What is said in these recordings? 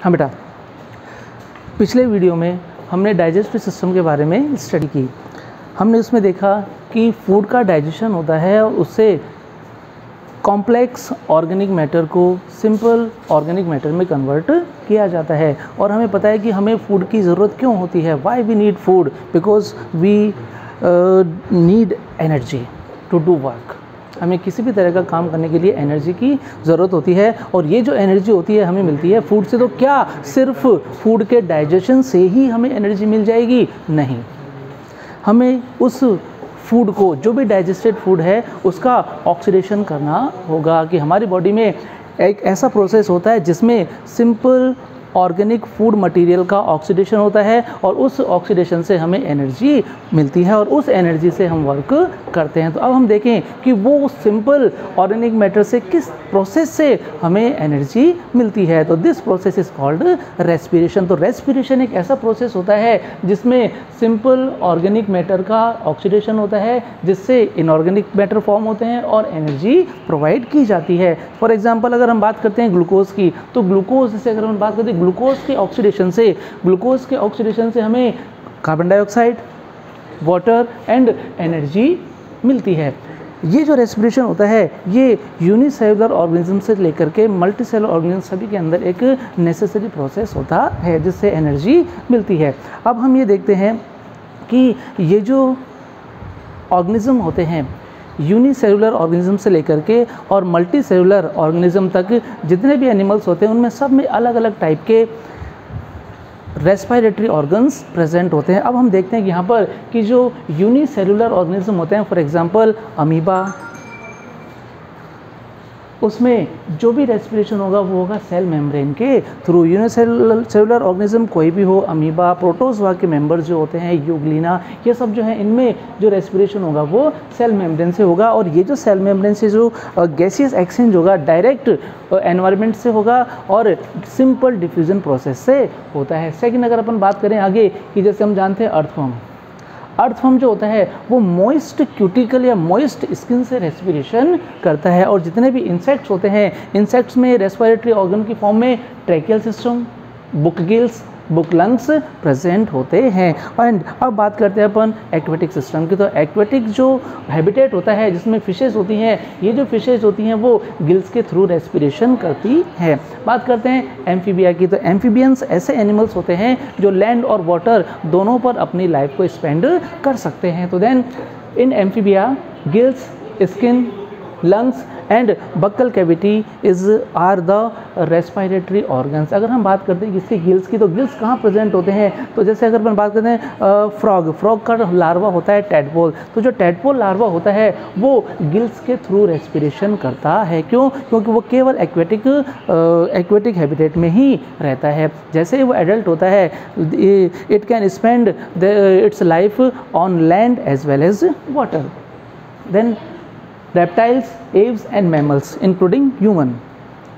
हाँ बेटा, पिछले वीडियो में हमने डाइजेस्टिव सिस्टम के बारे में स्टडी की। हमने उसमें देखा कि फूड का डाइजेशन होता है और उससे कॉम्प्लेक्स ऑर्गेनिक मैटर को सिंपल ऑर्गेनिक मैटर में कन्वर्ट किया जाता है। और हमें पता है कि हमें फूड की ज़रूरत क्यों होती है। Why we need food, because we need energy to do work. हमें किसी भी तरह का काम करने के लिए एनर्जी की ज़रूरत होती है और ये जो एनर्जी होती है हमें मिलती है फूड से। तो क्या सिर्फ फूड के डाइजेशन से ही हमें एनर्जी मिल जाएगी? नहीं, हमें उस फूड को, जो भी डाइजेस्टेड फूड है, उसका ऑक्सीडेशन करना होगा। कि हमारी बॉडी में एक ऐसा प्रोसेस होता है जिसमें सिंपल ऑर्गेनिक फूड मटेरियल का ऑक्सीडेशन होता है और उस ऑक्सीडेशन से हमें एनर्जी मिलती है और उस एनर्जी से हम वर्क करते हैं। तो अब हम देखें कि वो सिंपल ऑर्गेनिक मैटर से किस प्रोसेस से हमें एनर्जी मिलती है। तो this process is called respiration. तो रेस्पिरेशन एक ऐसा प्रोसेस होता है जिसमें सिंपल ऑर्गेनिक मैटर का ऑक्सीडेशन होता है जिससे इनऑर्गेनिक मैटर फॉर्म होते हैं और एनर्जी प्रोवाइड की जाती है। फॉर एग्जाम्पल अगर हम बात करते हैं ग्लूकोज की, तो ग्लूकोज से अगर हम बात करते हैं ग्लूकोज के ऑक्सीडेशन से हमें carbon dioxide, water and energy मिलती है। ये जो रेस्पिरेशन होता है ये यूनिसेलुलर ऑर्गेनिज्म से लेकर के मल्टीसेलुलर ऑर्गेनिज्म सभी के अंदर एक नेसेसरी प्रोसेस होता है जिससे एनर्जी मिलती है। अब हम ये देखते हैं कि ये जो ऑर्गेनिज्म होते हैं, यूनिसेलुलर ऑर्गेनिज्म से लेकर के और मल्टीसेलुलर ऑर्गेनिज्म तक जितने भी एनिमल्स होते हैं उनमें सब में अलग अलग टाइप के रेस्पिरेटरी ऑर्गन्स प्रेजेंट होते हैं। अब हम देखते हैं कि यहाँ पर कि जो यूनिसेलुलर ऑर्गेनिज्म होते हैं, फॉर एग्जांपल अमीबा, उसमें जो भी रेस्पिरेशन होगा वो होगा सेल मेम्ब्रेन के थ्रू। यूनिसेलुलर ऑर्गेनिज्म कोई भी हो, अमीबा, प्रोटोजोआ के मेंबर्स जो होते हैं, यूग्लिना, ये सब जो है इनमें जो रेस्पिरेशन होगा वो सेल मेम्ब्रेन से होगा। और ये जो सेल मेम्ब्रेन से जो गैसियस एक्सचेंज होगा डायरेक्ट एनवायरनमेंट से होगा और सिंपल डिफ्यूजन प्रोसेस से होता है। सेकेंड अगर अपन बात करें आगे कि जैसे हम जानते हैं अर्थवर्म जो होता है वो मॉइस्ट क्यूटिकल या मॉइस्ट स्किन से रेस्पिरेशन करता है। और जितने भी इंसेक्ट्स होते हैं, इंसेक्ट्स में रेस्पिरेटरी ऑर्गन की फॉर्म में tracheal system, book gills, book lungs present होते हैं। एंड अब बात करते हैं अपन एक्वेटिक सिस्टम की। तो एक्वेटिक जो हैबिटेट होता है जिसमें फिशेस होती हैं, ये जो फिशेस होती हैं वो गिल्स के थ्रू रेस्पिरेशन करती हैं। बात करते हैं एम्फीबिया की। तो एम्फीबियंस ऐसे एनिमल्स होते हैं जो लैंड और वाटर दोनों पर अपनी लाइफ को स्पेंड कर सकते हैं। तो then in amphibia gills, skin, lungs and buccal cavity are the respiratory organs. अगर हम बात करते हैं किसकी, गिल्स की, तो गिल्स कहाँ प्रेजेंट होते हैं? तो जैसे अगर अपन बात करते हैं फ्रॉग का लार्वा होता है टैडपोल। तो जो टैडपोल लार्वा होता है वो गिल्स के थ्रू रेस्पिरेशन करता है। क्यों? क्योंकि वो केवल एक्वेटिक हैबिटेट में ही रहता है। जैसे ही वो एडल्ट होता है it can spend its life on land as well as water. Then reptiles, aves and mammals including human,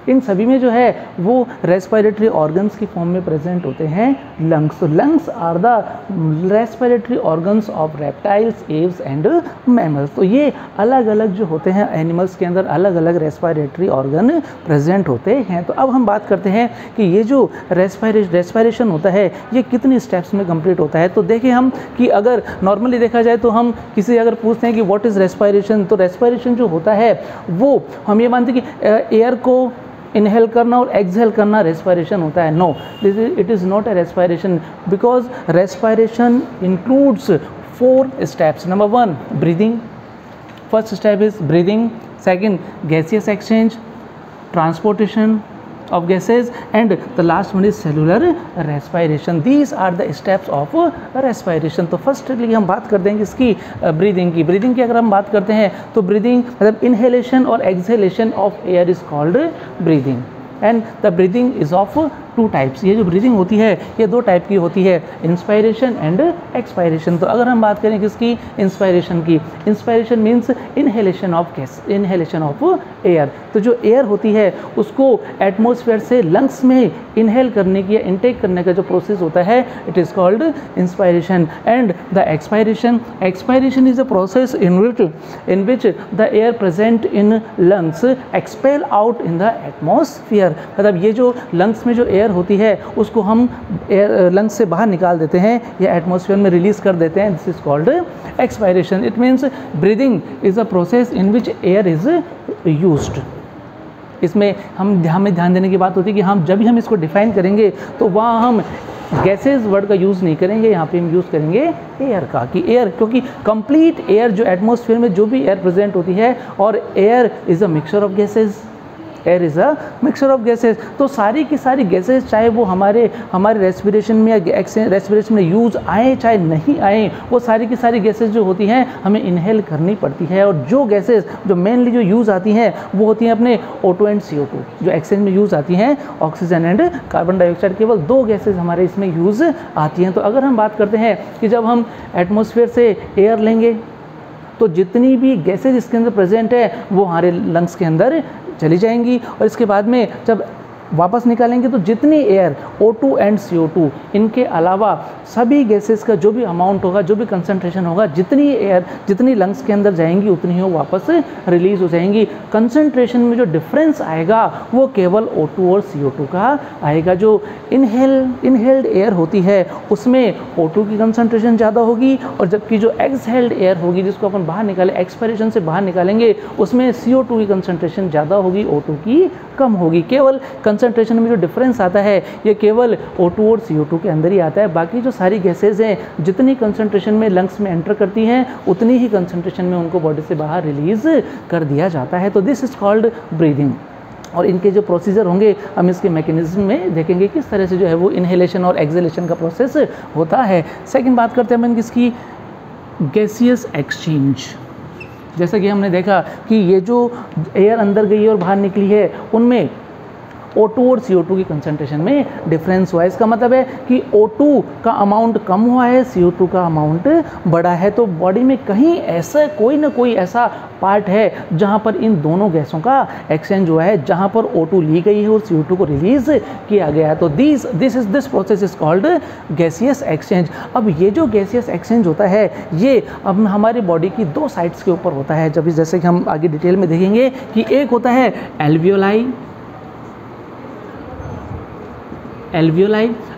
इन सभी में जो है वो रेस्पिरेटरी ऑर्गन्स की फॉर्म में प्रेजेंट होते हैं लंग्स। तो lungs are the respiratory organs of reptiles, aves and mammals. तो ये अलग अलग जो होते हैं एनिमल्स के अंदर अलग अलग रेस्पिरेटरी ऑर्गन प्रेजेंट होते हैं। तो अब हम बात करते हैं कि ये जो रेस्पिरेशन होता है ये कितनी स्टेप्स में कंप्लीट होता है। तो देखिए हम कि अगर नॉर्मली देखा जाए तो हम किसी अगर पूछते हैं कि व्हाट इज़ रेस्पिरेशन, तो रेस्पिरेशन जो होता है वो हम ये मानते हैं कि एयर को इनहेल करना और एक्सहेल करना रेस्पिरेशन होता है। No, it is not a respiration, because respiration includes 4 steps. Number 1 breathing, first step is breathing, second gaseous exchange, transportation of gases, and the last one is cellular respiration. These are the steps of respiration. तो firstly हम बात करते हैं किसकी, breathing की। Breathing की अगर हम बात करते हैं तो ब्रीदिंग मतलब इनहेलेशन और exhalation of air is called breathing. And the breathing is of 2 types. ये जो ब्रीदिंग होती है ये 2 टाइप की होती है, इंस्पायरेशन एंड एक्सपायरेशन। तो अगर हम बात करें किसकी, इंस्पायरेशन की, inspiration means inhalation of gas, inhalation of air. तो जो एयर होती है उसको एटमॉस्फेयर से लंग्स में इनहेल करने की या इनटेक करने का जो प्रोसेस होता है it is called inspiration. And the expiration, expiration is a process in which the air present in lungs expel out in the atmosphere. मतलब ये जो लंग्स में जो एयर एयर होती है उसको हम एयर लंग्स से बाहर निकाल देते हैं या एटमॉस्फेयर में रिलीज कर देते हैं। This is called expiration. It means breathing is a process in which air is used. इसमें हमें ध्यान देने की बात होती है कि हम जब भी हम इसको डिफाइन करेंगे तो वहाँ हम गैसेज वर्ड का यूज़ नहीं करेंगे, यहाँ पे हम यूज़ करेंगे एयर का, कि एयर, क्योंकि कंप्लीट एयर जो एटमॉस्फेयर में जो भी एयर प्रेजेंट होती है, और air is a mixture of gases, air is a mixture of gases. तो सारी की सारी गैसेज चाहे वो हमारे रेस्पिरेशन में या रेस्पिरेशन में यूज़ आए चाहे नहीं आए, वो सारी की सारी गैसेज जो होती हैं हमें इनहेल करनी पड़ती है। और जो गैसेज जो मेनली जो यूज़ आती हैं वो होती हैं अपने O2 एंड CO2, जो एक्सचेंज में यूज़ आती हैं ऑक्सीजन एंड कार्बन डाइऑक्साइड। केवल 2 गैसेज हमारे इसमें यूज़ आती हैं। तो अगर हम बात करते हैं कि जब हम एटमॉस्फेयर से एयर लेंगे तो जितनी भी गैसेज इसके अंदर प्रेजेंट है वो हमारे लंग्स के अंदर चली जाएंगी, और इसके बाद में जब वापस निकालेंगे तो जितनी एयर O2 एंड CO2 इनके अलावा सभी गैसेस का जो भी अमाउंट होगा, जो भी कंसंट्रेशन होगा, जितनी एयर जितनी लंग्स के अंदर जाएंगी उतनी ही वो वापस रिलीज हो जाएंगी। कंसंट्रेशन में जो डिफरेंस आएगा वो केवल O2 और CO2 का आएगा। जो इनहेल्ड एयर होती है उसमें O2 की कंसंट्रेशन ज़्यादा होगी, और जबकि जो एक्सहेल्ड एयर होगी जिसको अपन बाहर निकाले एक्सपायरेशन से बाहर निकालेंगे उसमें CO2 की कंसंट्रेशन ज़्यादा होगी, O2 की कम होगी। केवल कंसंट्रेशन में जो डिफरेंस आता है ये केवल O2 और CO2 के अंदर ही आता है। बाकी जो सारी गैसेज हैं जितनी कंसंट्रेशन में लंग्स में एंटर करती हैं उतनी ही कंसंट्रेशन में उनको बॉडी से बाहर रिलीज कर दिया जाता है। तो दिस इज कॉल्ड ब्रीदिंग। और इनके जो प्रोसीजर होंगे हम इसके मैकेनिज्म में देखेंगे किस तरह से जो है वो इनहेलेशन और एक्सहेलेशन का प्रोसेस होता है। सेकेंड बात करते हैं हम किसकी, गैसियस एक्सचेंज। जैसा कि हमने देखा कि ये जो एयर अंदर गई है और बाहर निकली है उनमें O2 और CO2 की कंसंट्रेशन में डिफरेंस हुआ है। इसका मतलब है कि O2 का अमाउंट कम हुआ है, CO2 का अमाउंट बढ़ा है। तो बॉडी में कहीं ऐसा कोई ना कोई ऐसा पार्ट है जहाँ पर इन दोनों गैसों का एक्सचेंज हुआ है, जहाँ पर O2 ली गई है और CO2 को रिलीज किया गया है। तो this process is called gaseous exchange. अब ये जो गैसियस एक्सचेंज होता है ये अब हमारी बॉडी की 2 साइड्स के ऊपर होता है। जब जैसे कि हम आगे डिटेल में देखेंगे कि एक होता है एल्वियोलाई।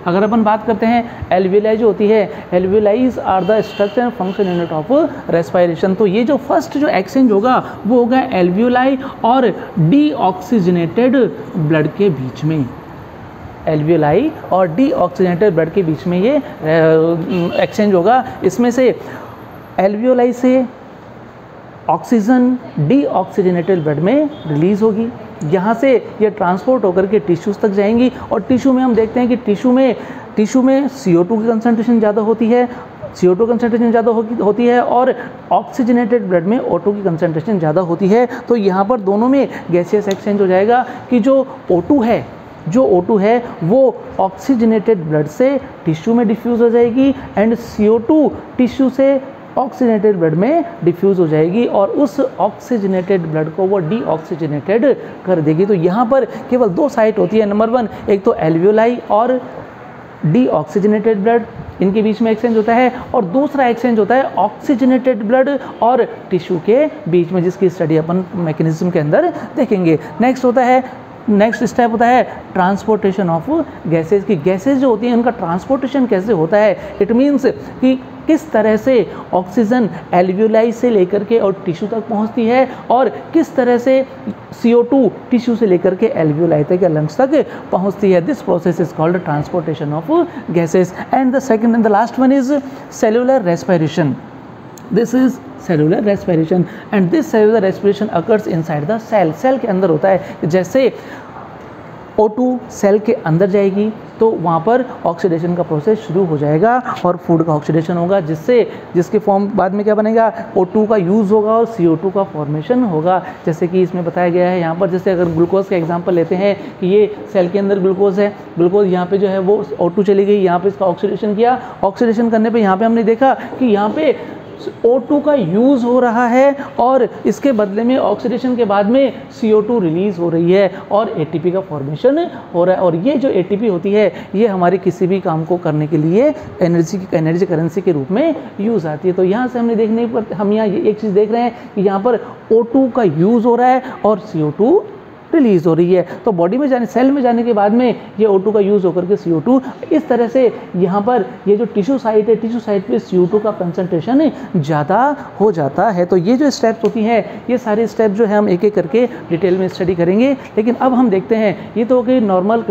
अगर अपन बात करते हैं एल्वियोलाई जो होती है, alveolis are the structure and function unit of respiration. तो ये जो फर्स्ट जो एक्सचेंज होगा वो होगा एल्वियोलाई और डीऑक्सीजनेटेड ब्लड के बीच में। एल्वियोलाई और डीऑक्सीजनेटेड ब्लड के बीच में ये एक्सचेंज होगा। इसमें से एल्वियोलाई से ऑक्सीजन डीऑक्सीजनेटेड ब्लड में रिलीज होगी, यहाँ से ये ट्रांसपोर्ट होकर के टिश्यूज़ तक जाएंगी, और टिश्यू में हम देखते हैं कि टिश्यू में CO2 की कंसंट्रेशन ज़्यादा होती है, CO2 कंसंट्रेशन ज़्यादा होती है, और ऑक्सीजनेटेड ब्लड में O2 की कंसंट्रेशन ज़्यादा होती है। तो यहाँ पर दोनों में गैसियस एक्सचेंज हो जाएगा कि जो O2 है वो ऑक्सीजनेटेड ब्लड से टिश्यू में डिफ्यूज़ हो जाएगी, एंड CO2 टिश्यू से ऑक्सीजनेटेड ब्लड में डिफ्यूज़ हो जाएगी, और उस ऑक्सीजनेटेड ब्लड को वो डीऑक्सीजनेटेड कर देगी। तो यहाँ पर केवल 2 साइट होती है। नंबर 1 एक तो एल्वियोलाई और डीऑक्सीजनेटेड ब्लड, इनके बीच में एक्सचेंज होता है, और दूसरा एक्सचेंज होता है ऑक्सीजनेटेड ब्लड और टिश्यू के बीच में, जिसकी स्टडी अपन मैकेनिज्म के अंदर देखेंगे। नेक्स्ट स्टेप होता है ट्रांसपोर्टेशन ऑफ गैसेज की। गैसेज जो होती हैं उनका ट्रांसपोर्टेशन कैसे होता है, इट मीन्स कि किस तरह से ऑक्सीजन एल्वियोलाई से लेकर के और टिश्यू तक पहुंचती है, और किस तरह से CO2 टिश्यू से लेकर के एल्वियोलाई तक या लंग्स तक पहुंचती है। This process is called transportation of gases. And the second and the last one is cellular respiration. This is cellular respiration, and this cellular respiration occurs inside the cell. Cell के अंदर होता है। जैसे O2 cell के अंदर जाएगी तो वहाँ पर ऑक्सीडेशन का प्रोसेस शुरू हो जाएगा और फूड का ऑक्सीडेशन होगा, जिसके फॉर्म बाद में क्या बनेगा, O2 का यूज़ होगा और CO2 का फॉर्मेशन होगा। जैसे कि इसमें बताया गया है यहाँ पर, जैसे अगर ग्लूकोज का एग्जांपल लेते हैं कि ये सेल के अंदर ग्लूकोज है, ग्लूकोज यहाँ पे जो है वो O2 चली गई, यहाँ पे इसका ऑक्सीडेशन किया, ऑक्सीडेशन करने पर यहाँ पर हमने देखा कि यहाँ पे O2 का यूज़ हो रहा है, और इसके बदले में ऑक्सीडेशन के बाद में CO2 रिलीज़ हो रही है और ATP का फॉर्मेशन हो रहा है। और ये जो ATP होती है ये हमारे किसी भी काम को करने के लिए एनर्जी करेंसी के रूप में यूज़ आती है। तो यहाँ से हम यहाँ एक चीज़ देख रहे हैं कि यहाँ पर O2 का यूज़ हो रहा है और CO2 रिलीज हो रही है। तो बॉडी में जाने, सेल में जाने के बाद में ये O2 का यूज़ होकर के CO2, इस तरह से यहाँ पर ये जो टिश्यू साइट है, टिश्यू साइट पे CO2 का कंसंट्रेशन ज़्यादा हो जाता है। तो ये जो स्टेप्स होती हैं, ये सारे स्टेप जो है हम एक एक करके डिटेल में स्टडी करेंगे। लेकिन अब हम देखते हैं, ये तो कि नॉर्मल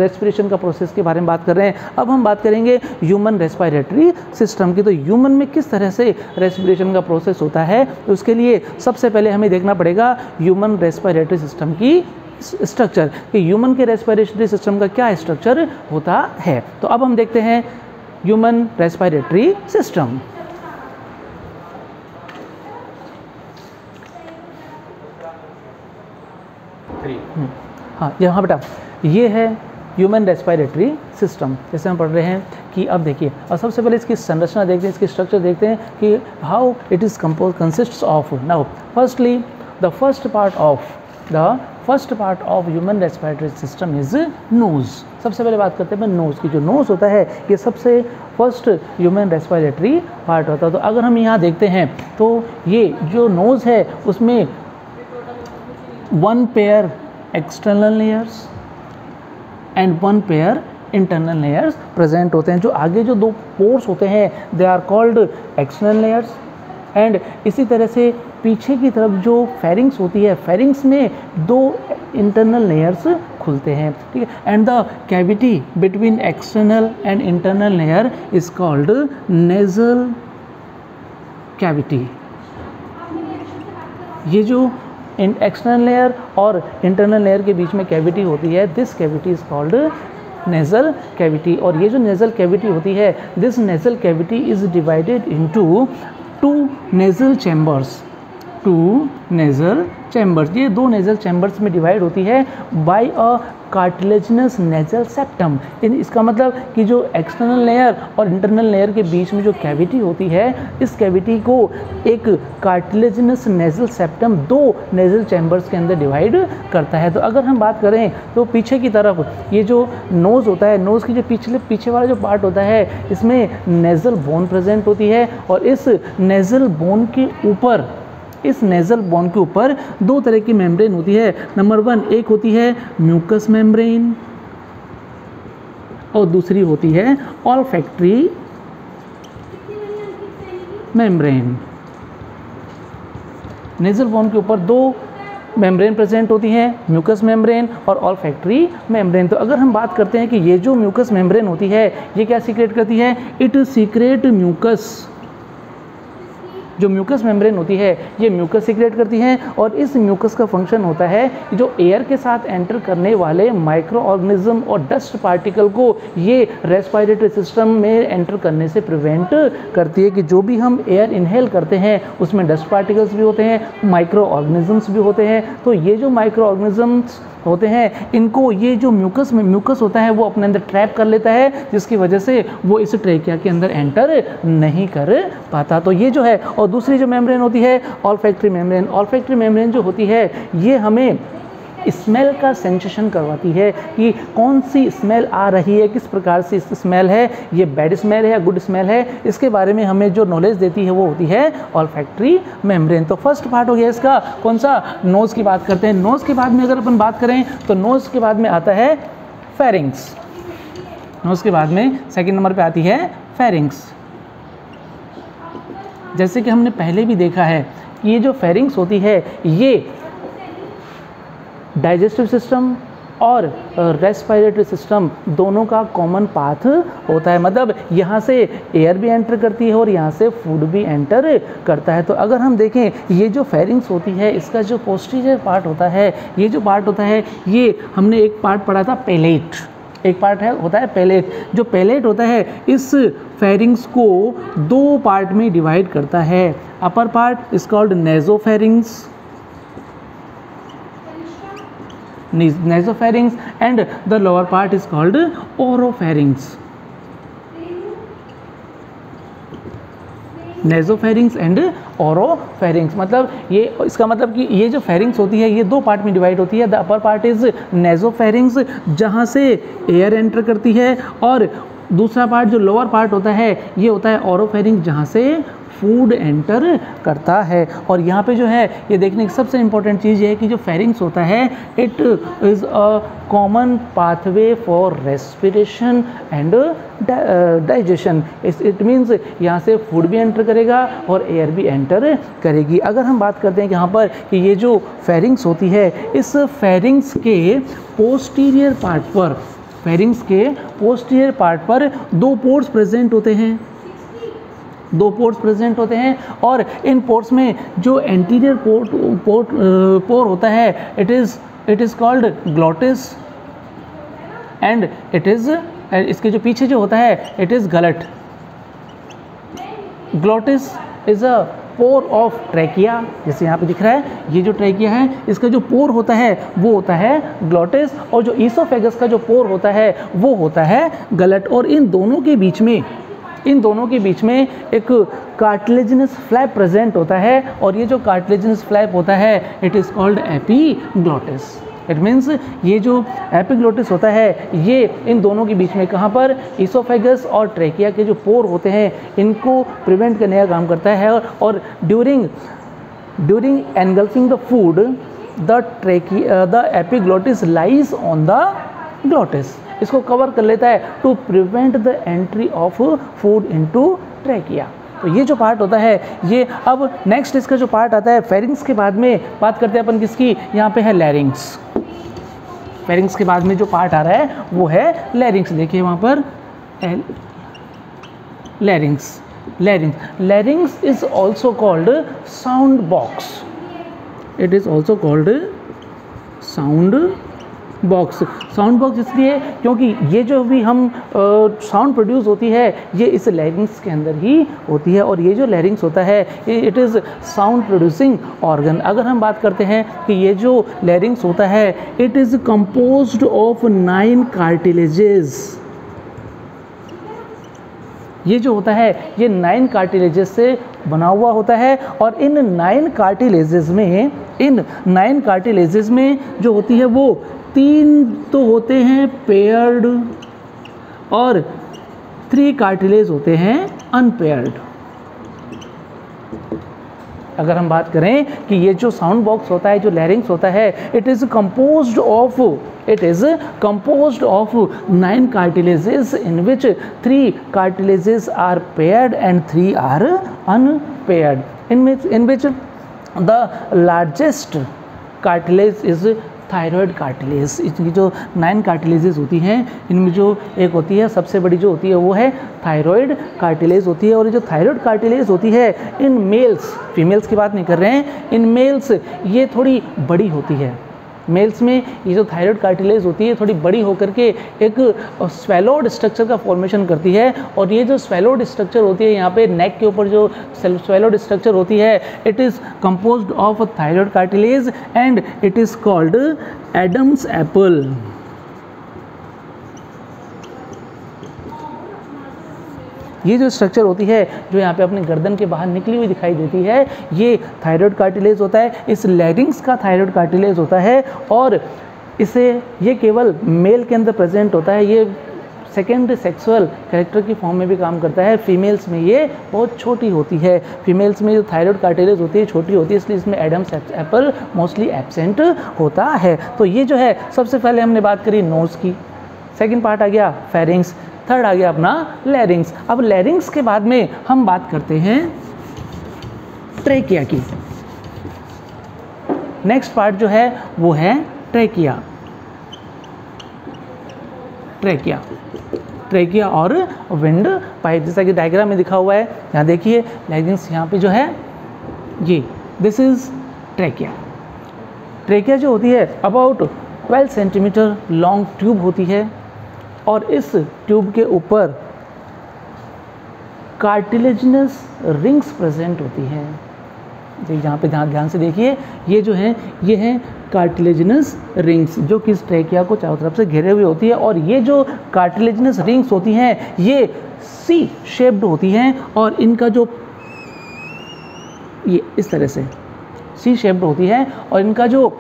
रेस्पिरेशन का प्रोसेस के बारे में बात कर रहे हैं। अब हम बात करेंगे ह्यूमन रेस्पिरेटरी सिस्टम की। तो ह्यूमन में किस तरह से रेस्पिरेशन का प्रोसेस होता है, तो उसके लिए सबसे पहले हमें देखना पड़ेगा ह्यूमन रेस्पिरेटरी सिस्टम की स्ट्रक्चर, कि ह्यूमन के रेस्पिरेटरी सिस्टम का क्या स्ट्रक्चर होता है। तो अब हम देखते हैं ह्यूमन रेस्पिरेटरी सिस्टम। हाँ, यहाँ बेटा ये है ह्यूमन रेस्पिरेटरी सिस्टम, जैसे हम पढ़ रहे हैं कि अब देखिए, और सबसे पहले इसकी संरचना देखते हैं, इसकी स्ट्रक्चर देखते हैं कि how it is consists of. Now firstly the first part of human respiratory system is nose. सबसे पहले बात करते हैं नोज़ की। जो नोज़ होता है ये सबसे फर्स्ट ह्यूमन रेस्पिरेटरी पार्ट होता है। तो अगर हम यहाँ देखते हैं तो ये जो नोज़ है उसमें 1 pair external layers and 1 pair internal layers present होते हैं। जो आगे जो 2 पोर्स होते हैं they are called external layers, and इसी तरह से पीछे की तरफ जो फेरिंग्स होती है, फेरिंग्स में 2 इंटरनल लेयर्स खुलते हैं, ठीक है। And the cavity between external and internal layer is called nasal cavity. ये जो एक्सटर्नल लेयर और इंटरनल लेयर के बीच में कैविटी होती है, this cavity is called nasal cavity. और ये जो नेजल कैविटी होती है, this nasal cavity is divided into 2 nasal chambers. 2 nasal chambers, ये 2 नेजल चैम्बर्स में डिवाइड होती है बाय अ कार्टिलेजिनस नेजल सेप्टम। इसका मतलब कि जो एक्सटर्नल लेयर और इंटरनल लेयर के बीच में जो कैविटी होती है, इस कैविटी को एक cartilaginous nasal septum 2 nasal chambers के अंदर डिवाइड करता है। तो अगर हम बात करें तो पीछे की तरफ ये जो नोज़ होता है, नोज़ की जो पीछे वाला जो पार्ट होता है, इसमें नेजल बोन प्रेजेंट होती है। और इस नेजल बोन के ऊपर, इस नेजल बोन के ऊपर 2 तरह की मेम्ब्रेन होती है। नंबर 1 एक होती है म्यूकस मेम्ब्रेन और दूसरी होती है ऑल्फैक्टरी मेम्ब्रेन। नेजल बोन के ऊपर 2 मेम्ब्रेन प्रेजेंट होती हैं, म्यूकस मेम्ब्रेन और ऑल्फैक्टरी मेम्ब्रेन। तो अगर हम बात करते हैं कि ये जो म्यूकस मेम्ब्रेन होती है ये क्या सीक्रेट करती है, इट सीक्रेट म्यूकस। जो म्यूकस मेम्ब्रेन होती है ये म्यूकस सीक्रेट करती है, और इस म्यूकस का फंक्शन होता है कि जो एयर के साथ एंटर करने वाले माइक्रो ऑर्गेनिज्म और डस्ट पार्टिकल को ये रेस्पिरेटरी सिस्टम में एंटर करने से प्रिवेंट करती है। कि जो भी हम एयर इनहेल करते हैं उसमें डस्ट पार्टिकल्स भी होते हैं, माइक्रो ऑर्गेनिजम्स भी होते हैं। तो ये जो माइक्रो ऑर्गेनिजम्स होते हैं, इनको ये जो म्यूकस होता है वो अपने अंदर ट्रैप कर लेता है, जिसकी वजह से वो इस ट्रेकिया के अंदर एंटर नहीं कर पाता। तो ये जो है, और दूसरी जो मेम्ब्रेन होती है ऑल्फैक्टरी मेम्ब्रेन। ऑल्फैक्टरी मेम्ब्रेन जो होती है ये हमें स्मेल का सेंसेशन करवाती है कि कौन सी स्मेल आ रही है, किस प्रकार से स्मेल है, ये बैड स्मेल है या गुड स्मेल है, इसके बारे में हमें जो नॉलेज देती है वो होती है ऑल्फैक्टरी मेम्ब्रेन। तो फर्स्ट पार्ट हो गया इसका, कौन सा, नोज़ की बात करते हैं। नोज़ के बाद में अगर अपन बात करें तो नोज़ के बाद में आता है फेरिंग्स। नोज़ के बाद में सेकंड नंबर पे आती है फेरिंग्स। जैसे कि हमने पहले भी देखा है कि ये जो फेरिंग्स होती है ये डाइजेस्टिव सिस्टम और रेस्पिरेटरी सिस्टम दोनों का कॉमन पाथ होता है। मतलब यहाँ से एयर भी एंटर करती है और यहाँ से फूड भी एंटर करता है। तो अगर हम देखें ये जो फेरिंग्स होती है इसका जो पोस्टीरियर पार्ट होता है, ये जो पार्ट होता है, ये हमने एक पार्ट पढ़ा था पैलेट, एक पार्ट होता है पैलेट। जो पैलेट होता है इस फेरिंग्स को 2 पार्ट में डिवाइड करता है। Upper part is called nasopharynx, nasopharynx, and the lower part is called oropharynx. Nasopharynx and oropharynx, मतलब ये, इसका मतलब कि ये जो फेरिंग्स होती है ये 2 पार्ट में डिवाइड होती है। The upper part is nasopharynx जहाँ से एयर एंटर करती है, और दूसरा पार्ट जो लोअर पार्ट होता है ये होता है ओरोफेरिंग्स जहाँ से फूड एंटर करता है। और यहाँ पे जो है ये देखने की सबसे इम्पोर्टेंट चीज़ ये है कि जो फेरिंग्स होता है it is a common pathway for respiration and digestion. It means यहाँ से फूड भी एंटर करेगा और एयर भी एंटर करेगी। अगर हम बात करते हैं यहाँ पर कि ये जो फेरिंग्स होती है, इस फेरिंग्स के पोस्टीरियर पार्ट पर दो पोर्स प्रेजेंट होते हैं और इन पोर्स में जो एंटीरियर पोर होता है it is called glottis and इसके जो पीछे जो होता है it is gullet. Glottis is a pore of trachea, जैसे यहाँ पे दिख रहा है, ये जो ट्रैकिया है इसका जो पोर होता है वो होता है ग्लॉटिस, और जो ईसोफेगस का जो पोर होता है वो होता है गलट। और इन दोनों के बीच में एक कार्टिलेजिनस फ्लैप प्रेजेंट होता है, और ये जो कार्टिलेजिनस फ्लैप होता है it is called epiglottis. It means ये जो एपिग्लोटिस होता है ये इन दोनों के बीच में कहाँ पर, ईसोफेगस और ट्रैकिया के जो पोर होते हैं इनको प्रिवेंट करने का काम करता है। और during engulfing the food the epiglottis lies on the glottis, इसको कवर कर लेता है to prevent the entry of food into trachea. तो ये जो पार्ट होता है ये, अब नेक्स्ट इसका जो पार्ट आता है फेरिंग्स के बाद में बात करते हैं अपन किसकी, यहाँ पे है लैरिंग्स। फेरिंग्स के बाद में जो पार्ट आ रहा है वो है लैरिंग्स। देखिए वहाँ पर लैरिंग्स is also called sound box. It is also called sound box इसलिए क्योंकि ये जो भी हम साउंड प्रोड्यूस होती है ये इस लैरिंग्स के अंदर ही होती है, और ये जो लैरिंग्स होता है it is sound producing organ. अगर हम बात करते हैं कि ये जो लैरिंग्स होता है it is composed of 9 cartilages. ये जो होता है ये 9 कार्टिलेजेस से बना हुआ होता है, और इन 9 कार्टिलेजेस में जो होती है वो 3 तो होते हैं पेयर्ड और 3 कार्टिलेज होते हैं अनपेयर्ड। अगर हम बात करें कि ये जो साउंड बॉक्स होता है, जो लैरिंग्स होता है, it is composed of 9 cartilages in which 3 cartilages are paired and 3 are unpaired, in which the largest cartilage is thyroid cartilage. इसकी जो 9 कार्टिलेजेस होती हैं इनमें जो एक होती है सबसे बड़ी जो होती है वो है थायराइड कार्टिलेज होती है। और ये जो थायराइड कार्टिलेज होती है इन मेल्स, फीमेल्स की बात नहीं कर रहे हैं, इन मेल्स ये थोड़ी बड़ी होती है। मेल्स में ये जो थायराइड कार्टिलेज होती है थोड़ी बड़ी होकर के एक स्वेलोड स्ट्रक्चर का फॉर्मेशन करती है, और ये जो स्वेलोड स्ट्रक्चर होती है यहाँ पे नेक के ऊपर जो स्वेलोड स्ट्रक्चर होती है it is composed of thyroid cartilage and it is called Adam's apple. ये जो स्ट्रक्चर होती है जो यहाँ पे अपने गर्दन के बाहर निकली हुई दिखाई देती है ये थायराइड कार्टिलेज होता है। इस लैरिंग्स का थायराइड कार्टिलेज होता है, और ये केवल मेल के अंदर प्रेजेंट होता है। ये सेकेंड सेक्सुअल कैरेक्टर की फॉर्म में भी काम करता है। फीमेल्स में ये बहुत छोटी होती है। फीमेल्स में जो थायराइड कार्टिलेज होती है छोटी होती है, इसलिए इसमें एडम्स एप्पल मोस्टली एब्सेंट होता है। तो ये जो है सबसे पहले हमने बात करी नोज़ की, सेकेंड पार्ट आ गया फेरिंग्स, थर्ड आ गया अपना लैरिंग्स। अब लैरिंग्स के बाद में हम बात करते हैं ट्रैकिया की। नेक्स्ट पार्ट जो है वो है ट्रैकिया और विंड पाइप, जैसा कि डायग्राम में दिखा हुआ है। यहाँ देखिए लैरिंग्स यहाँ पे जो है ये दिस इज ट्रैकिया जो होती है अबाउट 12 सेंटीमीटर लॉन्ग ट्यूब होती है, और इस ट्यूब के ऊपर कार्टिलेजिनस रिंग्स प्रेजेंट होती हैं। यहाँ पे ध्यान से देखिए, ये जो है ये हैं कार्टिलेजिनस रिंग्स जो कि इस ट्रैकिया को चारों तरफ से घेरे हुए होती है। और ये जो कार्टिलेजिनस रिंग्स होती हैं ये सी शेप्ड होती हैं, और इनका जो ये इस तरह से सी शेप्ड होती है, और इनका जो